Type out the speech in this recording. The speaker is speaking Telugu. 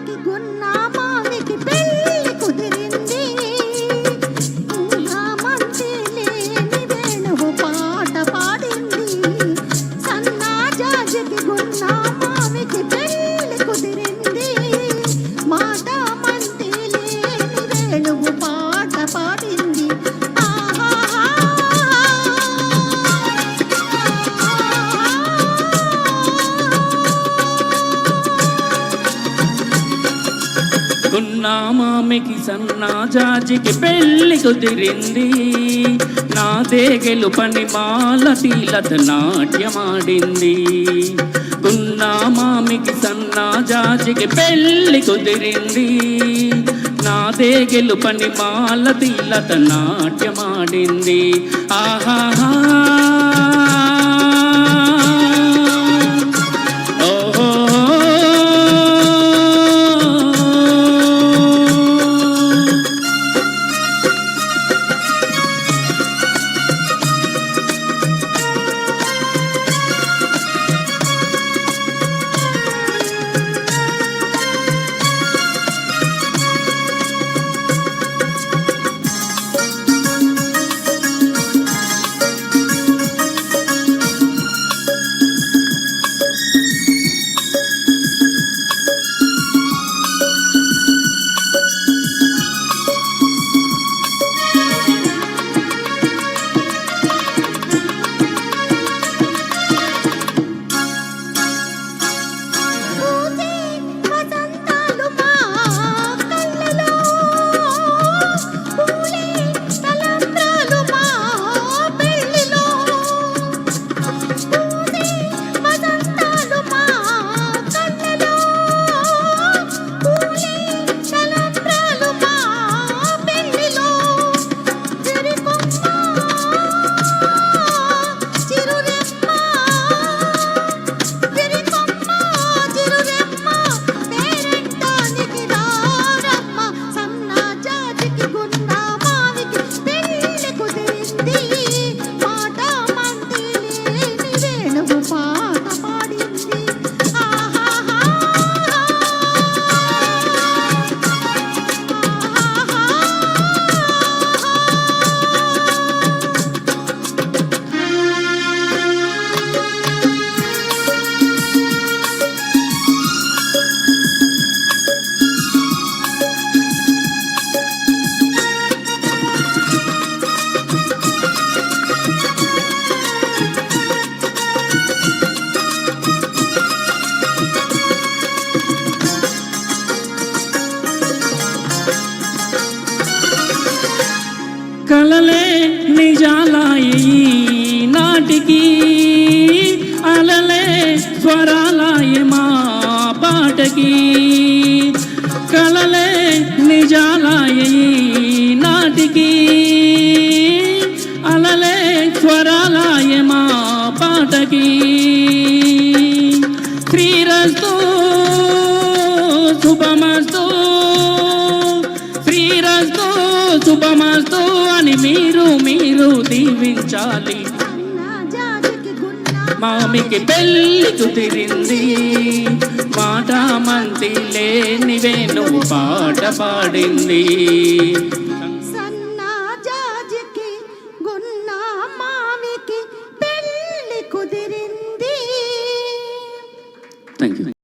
జాజికి గున్నా మామికి పెళ్ళి కుదిరింది మంచి లేని వేణువు పాట పాడింది సన్నా జాజికి గున్నా మామికి పెళ్ళి కుదిరింది మాట మంచి లేని వేణువు పాట పాడింది గున్నా మామికి సన్నా జాజికి పెళ్ళి కుదిరింది నాదే గెలుపని మాలతీలత నాట్యమాడింది గున్నా మామికి సన్నా జాజికి పెళ్ళి కుదిరింది నాదే గెలుపని మాలతీలత నాట్యమాడింది ఆహాహా కలలే నిజాలాయి నాటికి అలలే స్వరాలాయి మా పాటకి కలలే నిజాలాయి నాటికి అలలే స్వరాలాయి మా పాటకి శ్రీరస్తు శుభమస్తు శ్రీరస్తు శుభమస్తు అని మీరు దీవించాలి మామికి పెళ్ళి కుదిరింది మాట మంతి లేని వేణువు పాట పాడింది